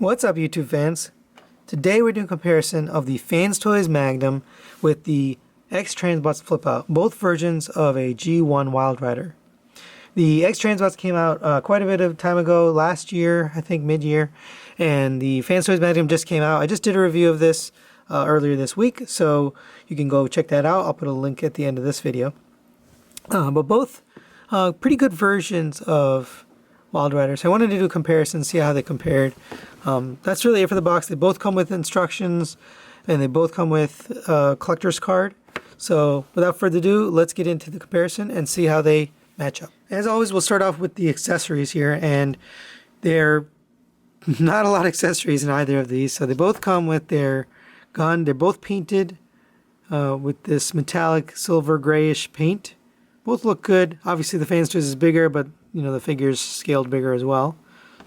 What's up, YouTube fans? Today we're doing a comparison of the FansToys Magnum with the X-Transbots Flipout, both versions of a G1 Wildrider. The X-Transbots came out quite a bit of time ago, last year, I think mid-year, and the FansToys Magnum just came out. I just did a review of this earlier this week, so you can go check that out. I'll put a link at the end of this video. But both pretty good versions of Wildrider. So I wanted to do a comparison, see how they compared. That's really it for the box. They both come with instructions, and they both come with a collector's card. So without further ado, let's get into the comparison and see how they match up. As always, we'll start off with the accessories here, and they're not a lot of accessories in either of these. So they both come with their gun. They're both painted with this metallic silver grayish paint. Both look good. Obviously the FansToys is bigger, but you know the figure's scaled bigger as well.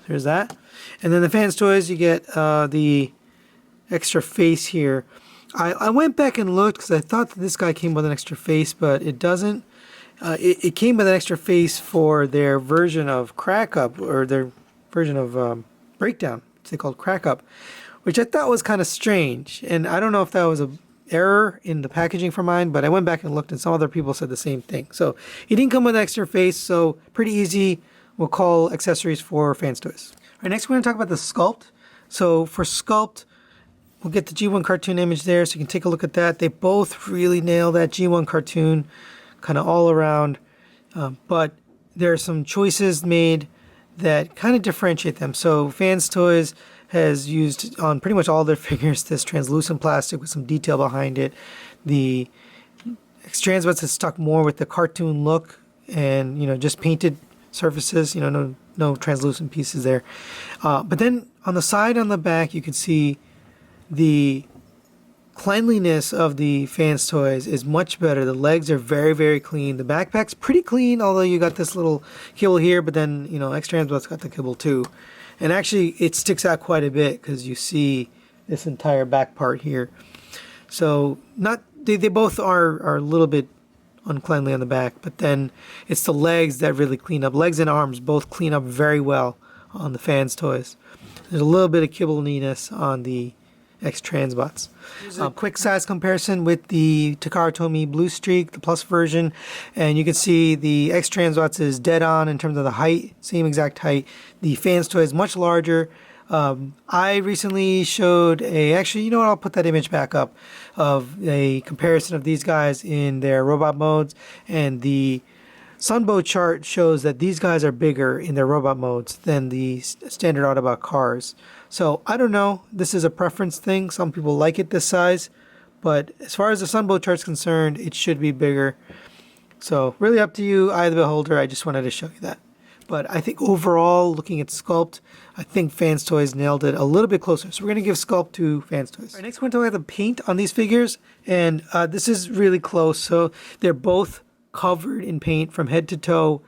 There's that. And then the FansToys, you get the extra face here. I went back and looked because I thought that this guy came with an extra face, but it doesn't. It came with an extra face for their version of Crack Up, or their version of Breakdown, which they called Crack Up, which I thought was kind of strange. And I don't know if that was an error in the packaging for mine, but I went back and looked, and some other people said the same thing. So he didn't come with an extra face, so pretty easy. We'll call accessories for FansToys. All right, next we're going to talk about the Sculpt. So for Sculpt, we'll get the G1 cartoon image there, so you can take a look at that. They both really nail that G1 cartoon kind of all around, but there are some choices made that kind of differentiate them. So FansToys has used on pretty much all their figures this translucent plastic with some detail behind it. The X-Transbots has stuck more with the cartoon look and, you know, just painted surfaces, you know, no translucent pieces there. But then on the side, on the back, you can see the cleanliness of the FansToys is much better. The legs are very, very clean. The backpack's pretty clean, although you got this little kibble here, but then, you know, X-Transbots got the kibble too. And actually, it sticks out quite a bit because you see this entire back part here. So they both are a little bit uncleanly on the back, but then it's the legs that really clean up. Legs and arms both clean up very well on the FansToys. There's a little bit of kibble-niness on the X-Transbots. Here's a quick size comparison with the Takara Tomy Blue Streak, the Plus version, and you can see the X-Transbots is dead on in terms of the height, same exact height. The FansToy is much larger. I recently showed actually, you know what, I'll put that image back up, of a comparison of these guys in their robot modes, and the Sunbow chart shows that these guys are bigger in their robot modes than the standard Autobot cars. So I don't know, this is a preference thing. Some people like it this size, but as far as the Sunbow chart's concerned, it should be bigger. So really up to you, eye of the beholder. I just wanted to show you that. But I think overall, looking at Sculpt, I think FansToys nailed it a little bit closer. So we're going to give Sculpt to FansToys. All right, next we're going to talk about the paint on these figures, and this is really close. So they're both covered in paint from head to toe,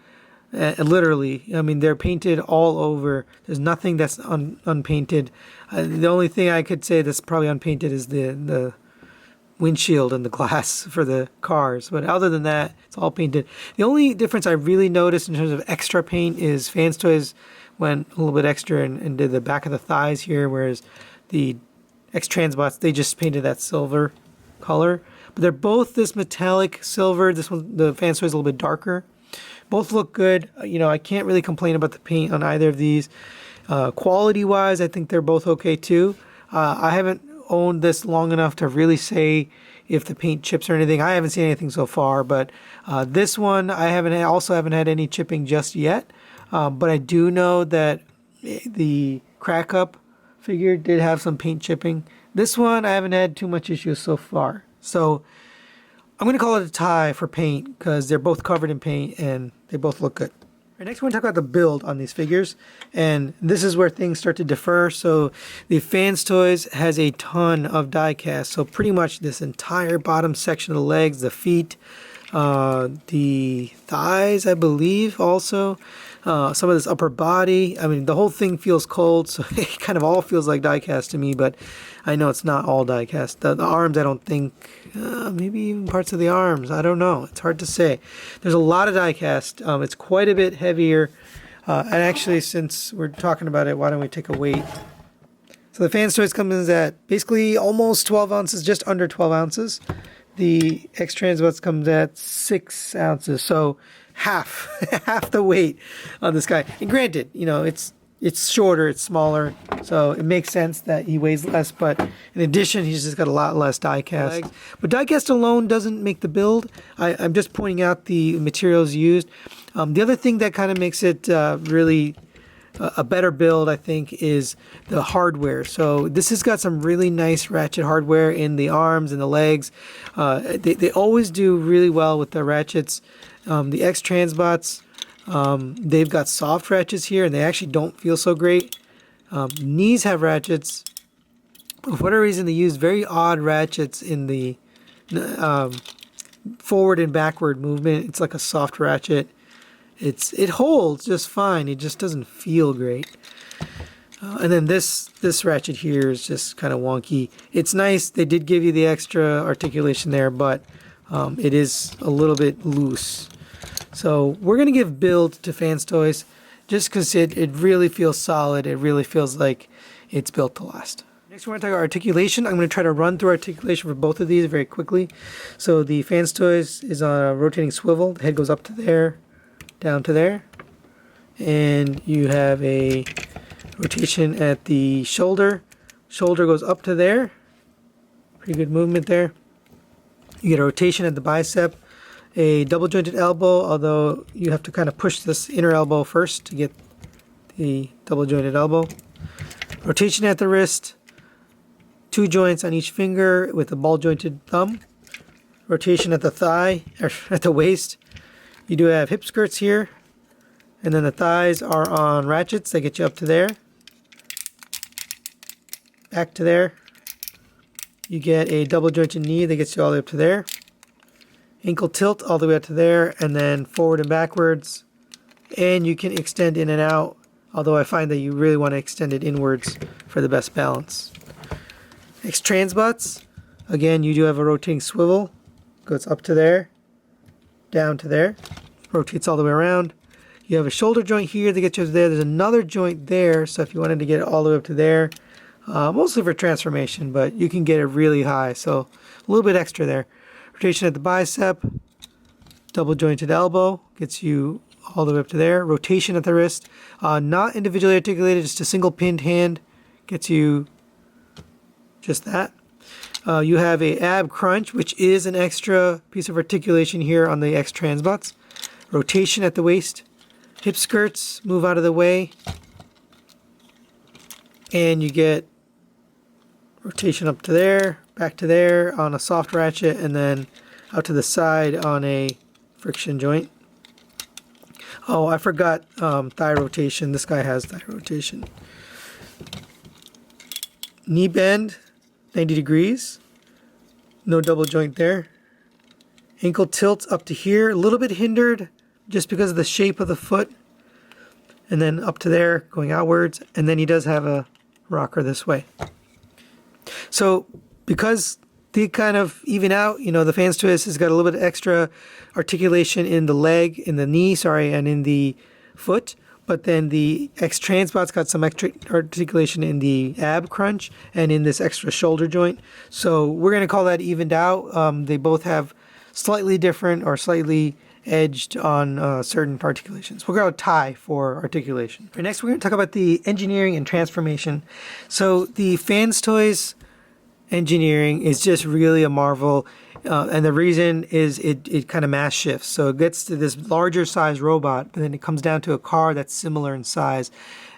literally. I mean, they're painted all over. There's nothing that's unpainted. The only thing I could say that's probably unpainted is the windshield and the glass for the cars, but other than that, it's all painted. The only difference I really noticed in terms of extra paint is FansToys went a little bit extra and did the back of the thighs here, whereas the X-Transbots, they just painted that silver color. But they're both this metallic silver. This one, the FansToys, is a little bit darker. Both look good. You know, I can't really complain about the paint on either of these. Quality-wise, I think they're both okay too. I haven't owned this long enough to really say if the paint chips or anything. I haven't seen anything so far, but this one I also haven't had any chipping just yet. But I do know that the Crack Up figure did have some paint chipping. This one I haven't had too much issues so far. So I'm going to call it a tie for paint because they're both covered in paint and they both look good. Right, next we're going to talk about the build on these figures, and this is where things start to differ. So the FansToys has a ton of die cast, so pretty much this entire bottom section of the legs, the feet, the thighs, I believe, also. Some of this upper body. I mean, the whole thing feels cold, so it kind of all feels like die cast to me, but I know it's not all die cast. The arms, I don't think, maybe even parts of the arms, I don't know. It's hard to say. There's a lot of die cast. It's quite a bit heavier. And actually, since we're talking about it, why don't we take a weight So the FansToys comes at basically almost 12 ounces, just under 12 ounces. The X-Transbots comes at 6 ounces, so half the weight on this guy. And granted, you know, it's shorter, it's smaller, so it makes sense that he weighs less, but in addition, he's just got a lot less die-cast. But die-cast alone doesn't make the build. I'm just pointing out the materials used. The other thing that kind of makes it really a better build, I think, is the hardware. So this has got some really nice ratchet hardware in the arms and the legs. They always do really well with the ratchets. The X-Transbots, they've got soft ratchets here, and they actually don't feel so great. Knees have ratchets. For whatever reason, they use very odd ratchets in the forward and backward movement. It's like a soft ratchet. It holds just fine. It just doesn't feel great. And then this ratchet here is just kind of wonky. It's nice. They did give you the extra articulation there, but it is a little bit loose. So we're going to give build to FansToys just because it really feels solid. It really feels like it's built to last. Next, we're going to talk about articulation. I'm going to try to run through articulation for both of these very quickly. So the FansToys is on a rotating swivel. The head goes up to there, down to there, and you have a rotation at the shoulder. Shoulder goes up to there. Pretty good movement there. You get a rotation at the bicep, a double jointed elbow, although you have to kind of push this inner elbow first to get the double jointed elbow. Rotation at the wrist, 2 joints on each finger with a ball jointed thumb. Rotation at the thigh, or at the waist. You do have hip skirts here, and then the thighs are on ratchets. They get you up to there, back to there. You get a double jointed knee that gets you all the way up to there. Ankle tilt all the way up to there, and then forward and backwards. And you can extend in and out, although I find that you really want to extend it inwards for the best balance. X-Transbots, again, you do have a rotating swivel. Goes up to there, down to there, rotates all the way around. You have a shoulder joint here that gets you to there. There's another joint there, so if you wanted to get it all the way up to there, mostly for transformation, but you can get it really high, so a little bit extra there. Rotation at the bicep, double jointed elbow gets you all the way up to there. Rotation at the wrist, not individually articulated, just a single pinned hand gets you just that. You have a ab crunch, which is an extra piece of articulation here on the X-Transbots. Rotation at the waist. Hip skirts move out of the way. And you get rotation up to there, back to there on a soft ratchet, and then out to the side on a friction joint. Oh, I forgot thigh rotation. This guy has thigh rotation. Knee bend, 90 degrees. No double joint there. Ankle tilt up to here, a little bit hindered just because of the shape of the foot. And then up to there, going outwards. And then he does have a rocker this way. So because they kind of even out, you know, the FansToys has got a little bit extra articulation in the leg, in the knee, and in the foot. But then the X-Transbots got some extra articulation in the ab crunch and in this extra shoulder joint. So we're going to call that evened out. They both have slightly different or slightly edged on certain articulations. We'll go tie for articulation. Right, next, we're going to talk about the engineering and transformation. So the FansToys engineering is just really a marvel. And the reason is it kind of mass shifts. So it gets to this larger size robot, but then it comes down to a car that's similar in size.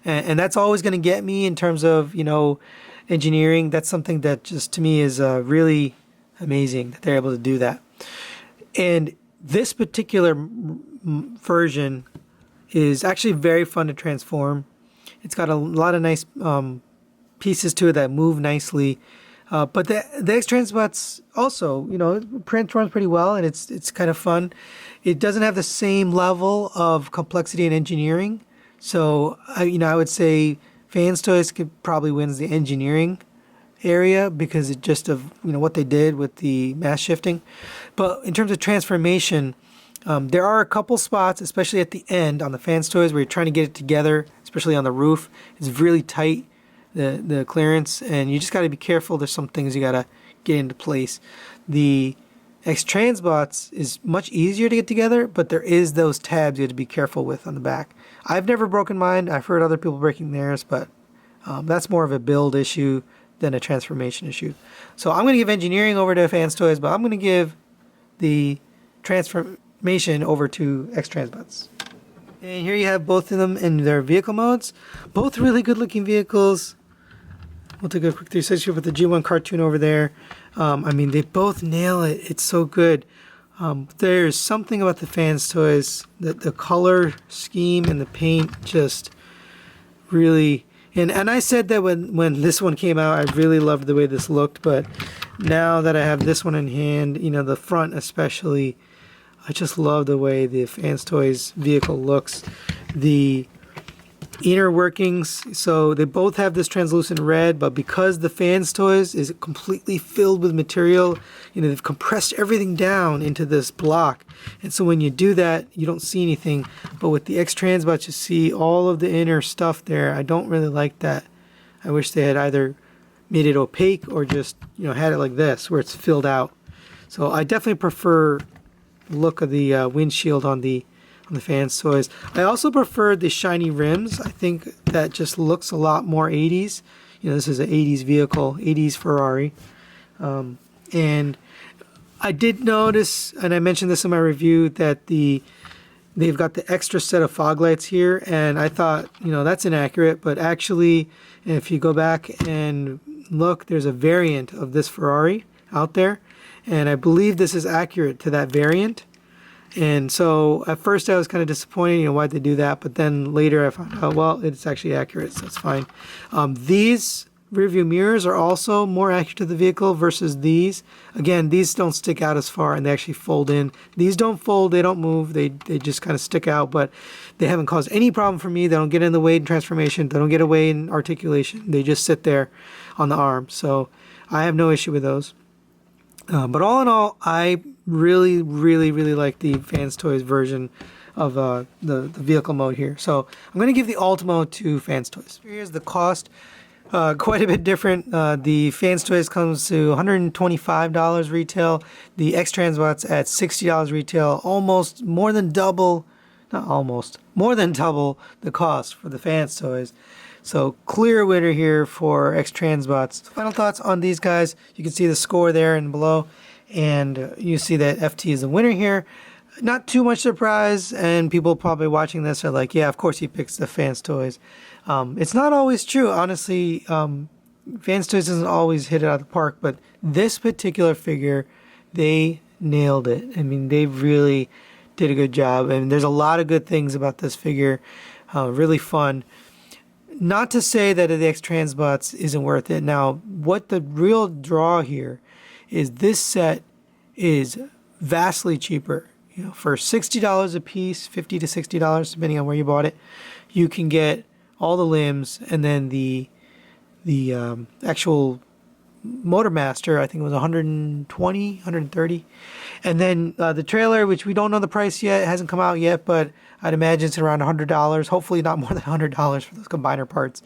And that's always going to get me in terms of, you know, engineering. That's something that just to me is really amazing that they're able to do that. And this particular version is actually very fun to transform. It's got a lot of nice pieces to it that move nicely. But the X-Transbots also, you know, transforms pretty well, and it's kind of fun. It doesn't have the same level of complexity and engineering. So, I would say FansToys probably wins the engineering area because it just of, you know, what they did with the mass shifting. But in terms of transformation, there are a couple spots, especially at the end on the FansToys, where you're trying to get it together, especially on the roof. It's really tight. the clearance, and you just got to be careful. There's some things you got to get into place. The X-Transbots is much easier to get together, but there is those tabs you have to be careful with on the back. I've never broken mine. I've heard other people breaking theirs, but that's more of a build issue than a transformation issue. So I'm going to give engineering over to FansToys, but I'm going to give the transformation over to X-Transbots. And here you have both of them in their vehicle modes. Both really good looking vehicles. We'll take a quick 360 with the G1 cartoon over there. I mean, they both nail it. It's so good. There's something about the FansToys, the color scheme and the paint just really... And I said that when this one came out, I really loved the way this looked. But now that I have this one in hand, you know, the front especially, I just love the way the FansToys vehicle looks. The inner workings, so they both have this translucent red, but because the FansToys is completely filled with material, you know, they've compressed everything down into this block, and so when you do that, you don't see anything. But with the X-Transbots, you see all of the inner stuff there. I don't really like that. I wish they had either made it opaque or just, you know, had it like this where it's filled out. So I definitely prefer the look of the windshield on the FansToys. I also prefer the shiny rims. I think that just looks a lot more 80s. You know, this is an 80s vehicle, 80s Ferrari. And I did notice, and I mentioned this in my review, that they've got the extra set of fog lights here, and I thought, you know, that's inaccurate, but actually, if you go back and look, there's a variant of this Ferrari out there, and I believe this is accurate to that variant. And so at first I was kind of disappointed, you know, why'd they do that? But then later I found out, well, it's actually accurate, so it's fine. These rearview mirrors are also more accurate to the vehicle versus these. Again, these don't stick out as far and they actually fold in. These don't fold, they don't move, they just kind of stick out, but they haven't caused any problem for me. They don't get in the way in transformation, they don't get away in articulation. They just sit there on the arm. So I have no issue with those. But all in all, I really like the FansToys version of the vehicle mode here. So I'm going to give the alt mode to FansToys. Here's the cost. Quite a bit different. The FansToys comes to $125 retail. The X-Transbots at $60 retail. Almost more than double, not almost, more than double the cost for the FansToys. So clear winner here for X-Transbots. Final thoughts on these guys. You can see the score there and below, and you see that FT is the winner here. Not too much surprise, and people probably watching this are like, yeah, of course he picks the FansToys. It's not always true, honestly. FansToys doesn't always hit it out of the park, but this particular figure, they nailed it. I mean, they really did a good job, and there's a lot of good things about this figure. Really fun. Not to say that the X-Transbots isn't worth it. Now, what the real draw here is this set is vastly cheaper. You know, for $60 a piece, $50 to $60, depending on where you bought it, you can get all the limbs, and then the actual Motormaster, I think it was 120, 130. And then the trailer, which we don't know the price yet, it hasn't come out yet, but I'd imagine it's around $100. Hopefully not more than $100 for those combiner parts.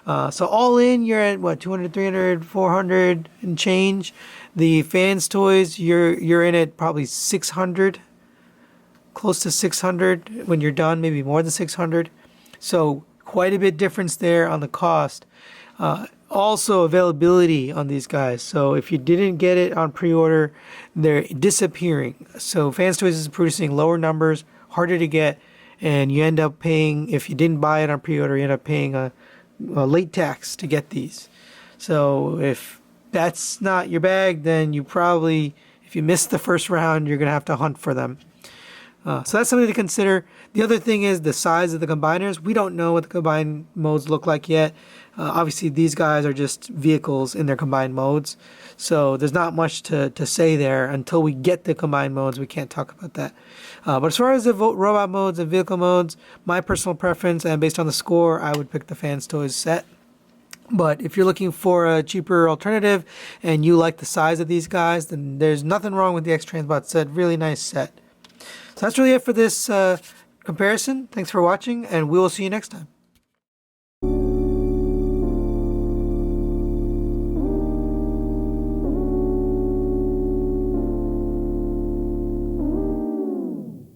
So all in, you're at what, 200, 300, 400 and change. The FansToys, you're in at probably 600, close to 600 when you're done, maybe more than 600. So quite a bit difference there on the cost. Also availability on these guys. So if you didn't get it on pre-order, they're disappearing. So FansToys is producing lower numbers, harder to get, and you end up paying, if you didn't buy it on pre-order, you end up paying a late tax to get these. So if that's not your bag, then you probably, if you missed the first round, you're going to have to hunt for them. So that's something to consider. The other thing is the size of the combiners. We don't know what the combined modes look like yet. Obviously, these guys are just vehicles in their combined modes. So there's not much to say there. Until we get the combined modes, we can't talk about that. But as far as the robot modes and vehicle modes, my personal preference, and based on the score, I would pick the FansToys set. But if you're looking for a cheaper alternative and you like the size of these guys, then there's nothing wrong with the X-Transbots set. Really nice set. So that's really it for this comparison. Thanks for watching, and we will see you next time.